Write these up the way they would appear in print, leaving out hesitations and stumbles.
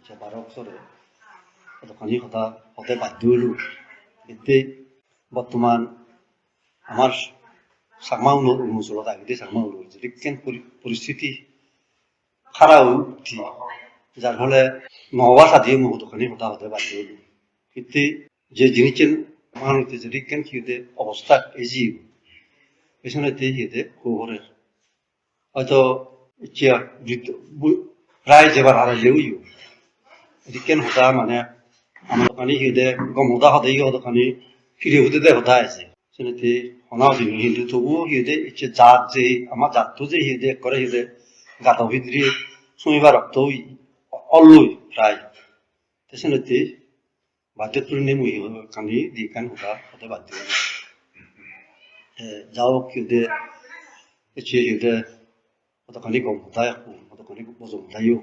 제 바로서래 কতখানি হতে বাধ্য হইল এতে বর্তমান আমার সাকমা অঞ্চলত আগতে সাকমা যদি কেন পরিস্থিতি খারাপ উঠি যার ফলে নহবা সাদিয়ে কতখানি হতে বাধ্য হইল এতে যে জিনিসের মানুষের যদি কেন হিতে অবস্থা এজি পেছনে হিতে খবরের হয়তো প্রায় যেবার হারাইলেও কেন হতা মানে আমার দোকানি হিদে গম হতা হতেই হতখানি ফিরে হতে দে হতা আছে সেনাতে হনা দিন কিন্তু তবুও হিদে ইচ্ছে জাত যে আমার জাত তো যে হিদে করে হিদে গাতা ভিতরে শনিবার রক্ত অল্লই প্রায় সেনাতে বাধ্য করে মুই কানি দি কান হতে বাধ্য যাও হিদে ইচ্ছে হিদে হতখানি গম হতা হতখানি বজম হতাইও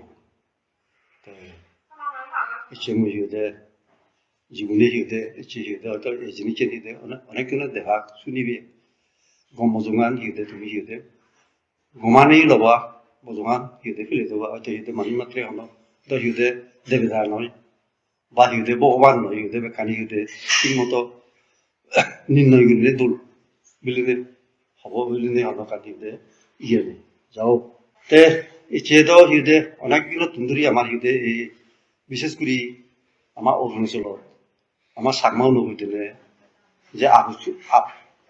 ইচ্ছে মুই হিদে জীবনে হিদে ইচ্ছে হিদে হয়তো এই জিনিসের হিদে অনেকজনে দেখা শুনিবি গম মজুমান হিদে তুমি হিদে গমানেই লবা মজুমান হিদে ফেলে দেবা হয়তো হিদে মানুষ মাত্রে হলো তো হিদে দেবদার নয় বা হিদে ভগবান নয় হিদে বেকানি হিদে ঠিক মতো নির্ণয় করলে দূর বিলিনে হব বিলিনে হলো কানি হিদে ইয়ে নেই যাও তে ইচ্ছে তো হিদে অনেকগুলো তুন্দুরি আমার হিদে এই বিশেষ করে আমার অরুণাচলত আমার সাকমাও নগৈতেলে যে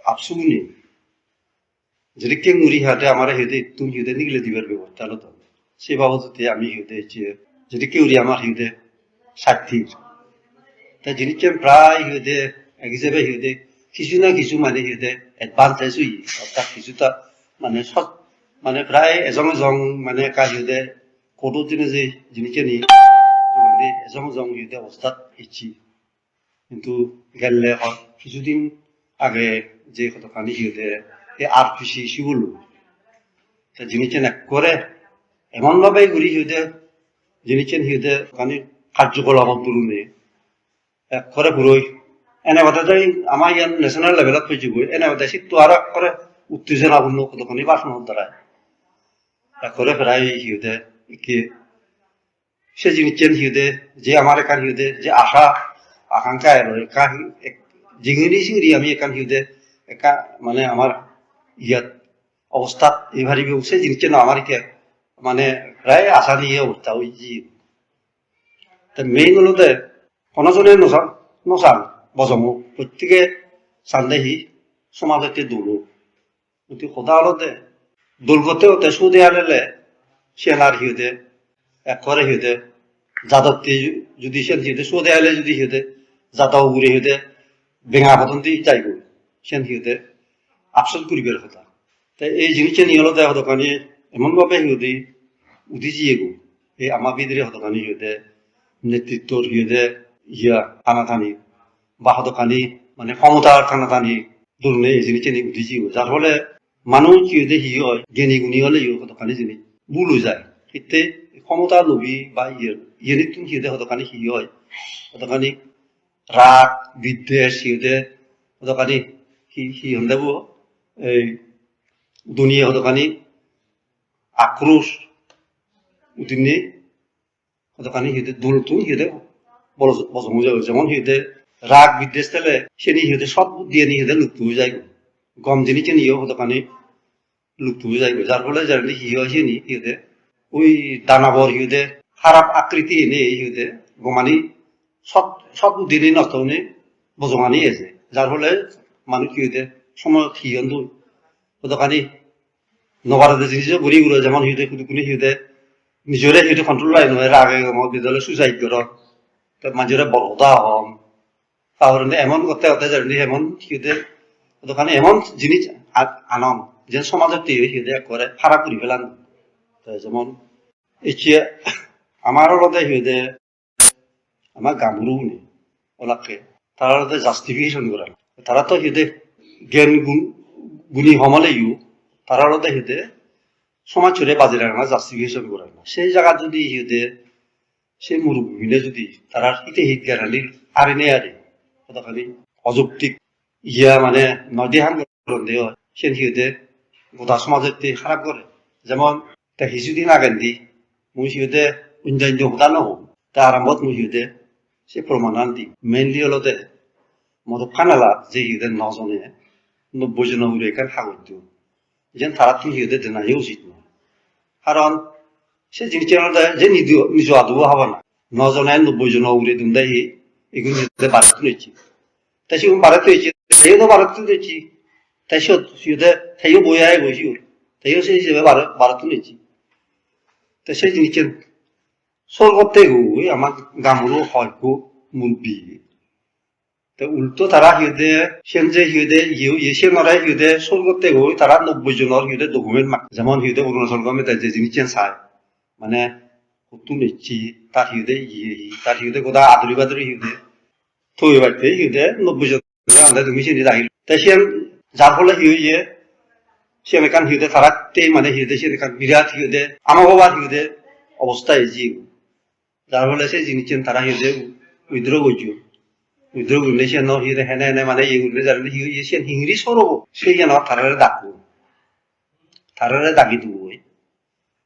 আপসুগুনি যদি কে মুড়ি হাতে আমার হেদে তুমি হিদে নিগলে দিবার ব্যবস্থা হলো তো সেই বাবদতে আমি হিদে যদি কেউ আমার হিদে সাক্ষীর তা জিনিসটা প্রায় হিদে এক হিসেবে হিদে কিছু না কিছু মানে হিদে এডভান্টেজ হই অর্থাৎ কিছুটা মানে সব মানে প্রায় এজন মানে কাজ হিদে কত দিনে যে জিনিসটা নিয়ে এজন হিদে অবস্থাত ইচ্ছি কিন্তু গেলে কিছুদিন আগে যে কতখানি হিদে আর খুশি শিবল জিনিসেন এক করে এমন ভাবে ঘুরি হিদে জিনিসেন হিদে খানি কার্যকলাপ তুলুনে এক করে ঘুরোই এনে কথা যাই আমার ইয়ার ন্যাশনাল লেভেলত পেয়েছি গই এনে কথা শীত আর করে উত্তেজনাপূর্ণ কতখানি বাসন দ্বারায় এক করে ফেরাই হিদে কি সে জিনিসেন হিদে যে আমার এখান হিদে যে আশা আকাঙ্ক্ষা একা জিঙিরি সিঙিরি আমি এখান হিদে একা মানে আমার ইয়াত অবস্থাত এইভাবে সে জিনিসটা না আমার মানে প্রায় আশা নিয়ে অবস্থা ওই জি মেইন হলো কোনজনে নচান বজমো প্রত্যেকে চান্দেহি সমাজতে দৌড়ো কিন্তু সদা হলো দোল করতে হতে সুদে আনলে সেনার হিদে এক করে হিদে যাদবতে যদি সেন হিদে সুদে আলে যদি হিদে যাদব উড়ে হিদে বেঙা পতন্তি যাইব সেন হিদে আফসোস করিবার কথা তাই এই জিনিসটা নিয়ে হলো হতখানি এমনভাবে হিদে উঠিছিয়ে গো এই আমার বিদরে হতখানি হিদে নেতৃত্বর হিদে ইয়া টানাটানি বা হতখানি মানে ক্ষমতার টানাটানি দূরে এই জিনিসটা নিয়ে উঠিছি যার ফলে মানুষ হিদে হি হয় জ্ঞানী গুণী হলে হতখানি জিনিস ভুল হয়ে যায় এতে ক্ষমতার লোভী বা ইয়ে তুমি হিদে হতখানি হি হয় হতখানি রাগ বিদ্বেষ হিদে হতখানি হি হন্দেব এই দুনিয়া হতখানি আক্রোশ উঠিনে হতখানি হিদে দোলটো হিদে বজম হয়ে যাবে যেমন হিদে রাগ বিদ্বেষ তেলে সেনি হিদে সৎ বুদ্ধি এনে হিদে লুপ্ত হয়ে যায় গম জিনিসে নিয়েও হতখানি লুপ্ত হয়ে যায় যার ফলে জানি হি হয় সেনি হিদে ওই দানাবর হিদে খারাপ আকৃতি এনে হিদে গমানি সৎ বুদ্ধি নিয়ে নষ্ট হনে বজমানি আছে যার ফলে মানুষ হিদে সময় হিয়ন হতখানি নবারতে জিনিস ঘুরি ঘুরে যেমন হিদে কোনো হিদে নিজরে হিদে কন্ট্রোল লাই নয় রাগে বিদ্যালয় সুইসাইড কর মানুষের বড়দা হম তাহলে এমন করতে হতে জানি এমন হিদে হতখানি এমন জিনিস আনম যে সমাজের হিদে করে খারাপ করে ফেলান যেমন এতিয়া আমার হলতে হিদে আমার গামরু নেই ওলাকে তারা জাস্টিফিকেশন করা তারা তো হিদে জ্ঞান গুণী হমলে তারা হলতে হিদে সমাজ ছড়ে বাজে রাখা জাস্টিফিকেশন করে না সেই জায়গা যদি হিদে সেই মুরব্বীনে যদি তারা হিতে হিত জ্ঞানী আরে নে আরে কতখানি অযৌক্তিক ইয়া মানে নদেহান দেহ সে হিদে গোটা সমাজের খারাপ করে যেমন কিছুদিন আগের দি মুই হিদে অন্যান্য হোদা নহো তা আরম্ভত মুই হিউদে সে প্রমাণ দি মেইনলি হলতে মতো ফানালা যে হিউদে নজনে 90 জন উড়ে এখান হাগত দিও যেন তারা তুমি হিউদে দেনা উচিত নয় কারণ সে জিনিসটা যে নিজ আদৌ হবা না নজনে 90 জন উড়ে দিন দেয় এগুলো বাড়াতে নিচ্ছি তাই সে বাড়াতে হয়েছে তাইও তো বাড়াতে দিচ্ছি তাই সিউদে তাইও বই আয় বসি ওর তাইও সেই হিসেবে বাড়াতে নিচ্ছি তা সেই জিনিসটা সোল করতে গই আমার গামুরু হয়কো মুরবি তা উল্টো তারা হিউদে সেন যে হিউদে ইয়ে নরাই হিউদে সোল করতে গই তারা 90 জনের হিউদে ডকুমেন্ট মাগ যেমন হিউদে অরুণাচল গভর্নমেন্ট যে জিনিস চায় মানে কত নিচ্ছি তার হিউদে তার হিউদে কোথা আদরি বাদরি হিউদে থই বাড়তে হিউদে 90 জন তুমি সেটি রাখিল তাই সে যার ফলে হিউয়ে সেখান হিউদে তারা মানে হিউদে সেখান বিরাট হিউদে আমার বাবার হিউদে অবস্থায় জি যার ফলে সেই জিনিস তারা হিউদে উইদ্র করছো উইদ্র করলে সে হিউদে হেনে হেনে মানে ইয়ে জানলে হিউয়ে সে হিংরি সরব সেই যেন তারারে ডাকবো তারারে ডাকি দিব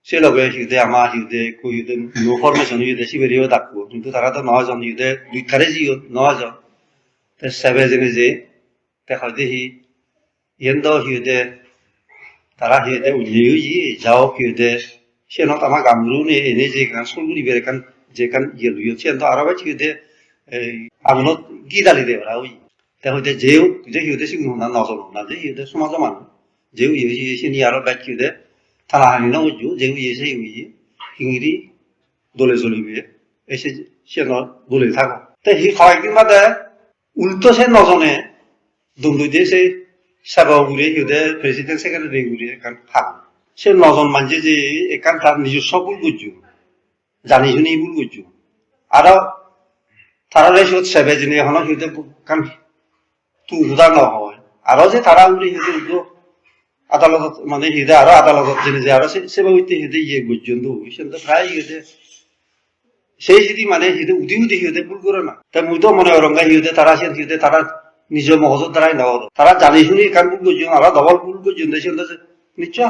সে লগে হিউদে আমার হিউদে কই হিউদে নো ফরমেশন হিউদে সিবেরিও ডাকবো কিন্তু তারা তো 9 জন হিউদে দুই কারে জিও 9 জন তে সেবে জেনে যে দেখা দেখি ইয়েন্দ হিউদে তারা হিউদে উলিয়ে যাও হিউদে সে নত আমার গামরু নে এনে যে কান সলগুলি বের কান যে কান ইয়ে লুইও সে তো আরো হিউদে এই আমনত গিদালি দে ওরা ওই তে হইতে যেও যে হিউদে সিগুন না নজল না যে হিউদে সমাজ মান যেও ইয়ে সে নি আরো ব্যাচ হিউদে তারা হানি না ওজু যেও ইয়ে সেই উই হিংরি দলে চলিবে এসে সে ন দলে থাকো তে হি কয়েকদিন বাদে উল্টো সে নজনে দুমদুই দিয়ে সেই সেবা উড়ে হিউদে প্রেসিডেন্ট সেক্রেটারি উড়ে এখান থাক সে নজন মানছে যে এখান তার নিজস্ব ভুল করছো জানি শুনি ভুল করছো আরো তারা সেবে যিনি এখনো হিউদে কান তু হুদা নহয় আরো যে তারা উড়ে হিউদে আদালত মানে হিউদে আরো আদালত যিনি যে আরো সেবা হইতে হিউদে ইয়ে পর্যন্ত সে প্রায় হিউদে সেই যদি মানে হিউদে উদি হিউদে ভুল করে না তাই মুই তো মনে অরঙ্গা হিউদে তারা সে হিউদে তারা নিজের মগজের দ্বারাই নেওয়ার তারা জানি শুনি কান ভুল করছো আরো ডবল ভুল করছো সে নিশ্চয়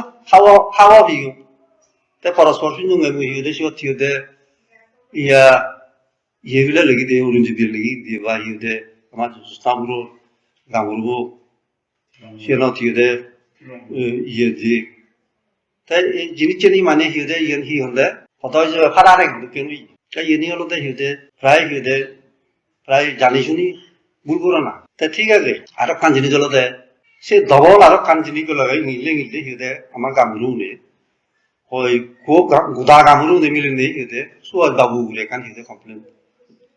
হাওয়া ভিগো তাই পরস্পর শুনে হিউদে সে হিউদে ইয়া ইয়েগুলা লেগে দিয়ে অরুণজীবীর লেগে দিয়ে বা হিউদে আমার সামরু গামরু সে নত হিউদে ইয়ে দিয়ে তাই এই জিনিসটা মানে হিউদে ইয়ে হি হলে কত ফারা রাখবে কেন তাই ইয়ে হলো তাই হিউদে প্রায় জানি শুনি ভুল করো না তা ঠিক আছে আরো কান জিনিস হলো দেয় সে ডবল আরো কান জিনিস লাগাই মিললে হিউদে আমার গামরু নে ওই গোদা গামরু নে মিলে নেই হিউদে সুয়াদ বাবু বলে কান হিউদে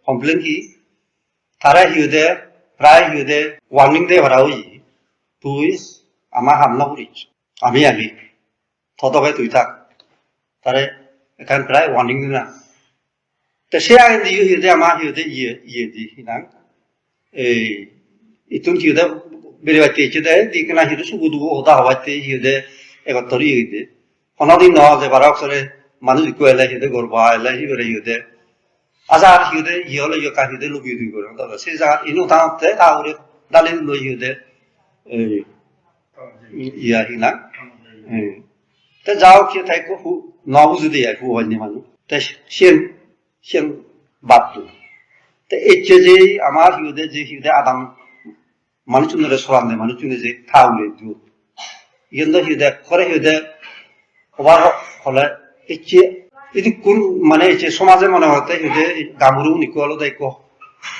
কমপ্লেন কি তারা হিউদে প্রায় হিউদে ওয়ার্নিং দে ভরা হই তুই আমার হামলা করিস আমি আগে থতকে তুই থাক তারে এখান প্রায় ওয়ার্নিং দিনা তা সে আগে দিয়ে হিউদে আমার হিউদে ইয়ে দি নাম এই ইতুন হিউদে বেড়ে বাড়তে ইচ্ছে দেয় দিকে না হিউদে সুগু দুগু হতা হওয়াতে হিউদে একত্তরই হিউদে কোনদিন ন যে বারো অক্ষরে মানুষ ইকু এলে হিউদে গর্ব এলে হিউদে হিউদে আজার হিউদে ইয়ে হলে ইয়ে কা হিউদে লুকিয়ে দুই করে সে জায়গা ইনো তাঁতে তাহলে ডালি লই হিউদে ইয়া হিনা তা যাও কি তাই কো নবুঝু দিয়ে কো হয়নি মানুষ তা সেন বাদু তা এই যে আমার হিউদে যে হিউদে আদাম মানুষজনের সরান দেয় মানুষজনের যে খাওলে দু ইয়েন্দ হিউদে করে হিউদে হবার হলে ইচ্ছে এটি কোন মানে ইচ্ছে সমাজে মনে হতে হিউদে গামরু নিকো হলো দেয় কো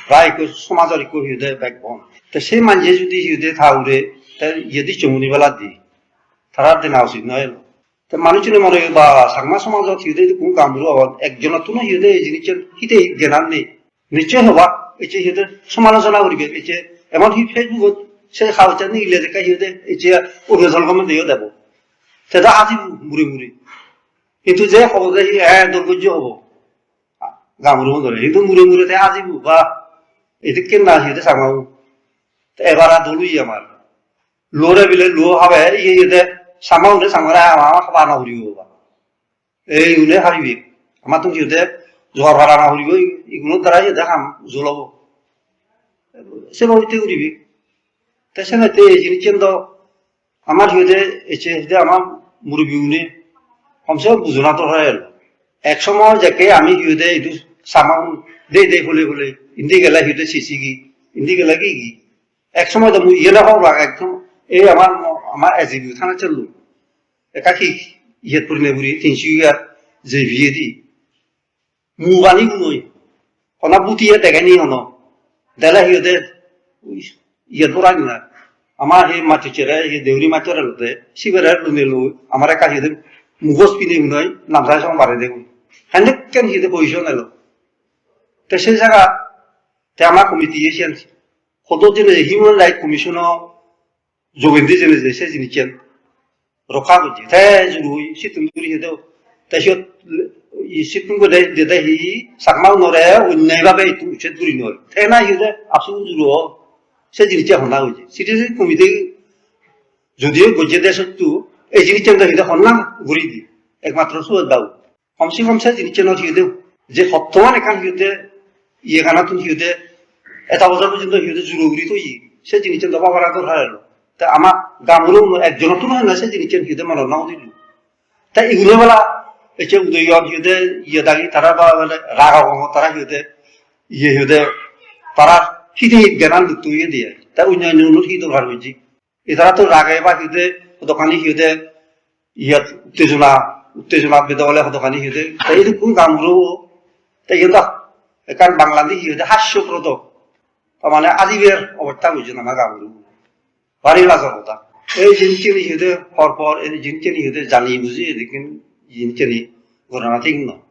প্রায় সমাজের ইকো হিউদে ব্যাকবন তা সেই মানুষে যদি হিউদে থাউরে তাই ইয়েদি চমুনি বেলা দি তারা দেনা উচিত নয় তা মানুষজনে মনে বা সাংমা সমাজত হিউদে কোন গামরু হওয়ার একজনের তো হিউদে এই জিনিসের হিতে জ্ঞান নেই নিশ্চয় হবা এছে হিউদে সমালোচনা করিবে এছে এমন হি ফেসবুকত সে খাওয়াতে নিলে দেখা হিউদে এছে অরুণাচল গভর্নমেন্ট দিয়েও দেব সেটা আজি মুড়ি কিন্তু যে হব যে দুর্গজ্য হব গামরু ধরে কিন্তু মুড়ে আজিব বা এদিক কেন না হিউদে সাংমাও এবার দলুই আমার লোরে বিলে লো হবে ইয়ে সামাউনে সাংমারা আমার খাবার না হরিব এই উনে হারিবি আমার তুমি হিউদে জ্বর হারা না হরিব এগুলোর দ্বারা হিউদে হাম জ্বলাব সে ভাবিতে করিবি তাই সে না এই জিনিস তো আমার হিউদে এসে আমার মুরগি উনে কমসে কম বুঝনা তো হয় এক সময় যাকে আমি হিউদে এইটু সামাং দে বলে ইন্দি গেলা হিতে সিসিগি ইন্দি গেলা কি এক সময় তো ইয়ে না হওয়া একদম এই আমার এজিবি থানা চললো একাকি ইয়ে পরিণে বুড়ি 300 ইয়ার যে ভিয়ে দি মুবানি নই অনা বুটিয়ে দেখানি হনো দেলা হিতে ইয়ে ধরানি না আমার হে মাটি চেরা হে দেউরি মাচরা লতে সিবেরা লুনেলো আমার একা হিতে মুগস পিনে নয় নামরা সং বারে দেখুন হ্যান্ডে কেন হিতে পজিশন এলো তে সেই জায়গা তে আমার কমিটি এসেন কত জেনে হিউম্যান রাইট কমিশনও যোগেন্দি জেনে যে সে জিনিসেন রক্ষা করছে তাই জরুরি সিতুম করি হেতেও তাই সে সিতুম করে দেদা হি সাকমাও নরে অন্যায়ভাবে একটু উচ্ছেদ করি নয় তাই না হিতে আপসু জরুর সে জিনিসটা হন্না হয়েছে সিটিজে কমিটি যদিও গজ্জে দেয় সত্তু এই জিনিসটা হিতে হন্না ঘুরি দি একমাত্র সুদ দাও কমসে কম সে জিনিসটা হিতে যে বর্তমান এখান হিতে ইয়ে খানা তুমি হিতে এটা বছর পর্যন্ত হিতে জরুরি তো সে জিনিসটা দবা করা তো হারালো তা আমার গামরু একজনের তো নয় না সে জিনিসটা হিতে মনে নাও দিল তাই এগুলো বেলা এসে উদয় হিতে ইয়ে দাগি তারা বা রাগা তারা হিতে ইয়ে হিতে তারা হিতে জ্ঞান লুপ্ত হয়ে দিয়ে তাই অন্যান্য হিতে ভার হয়েছি এছাড়া তো রাগে বা হিতে দোকানি হিতে ইয়ে উত্তেজনা বেদলে দোকানি হিতে তাই এরকম গামরু তাই কারণ বাংলাদেশ হিতে হাস্যপ্রদ মানে আদিবের অবস্থা হয়েছে না গামরু ভারী লাজর কথা এই জিনিসটি হিতে হওয়ার পর এই জিনিসটি হিতে জানি বুঝি এদিকে জিনিসটি ঘটনা ঠিক নয়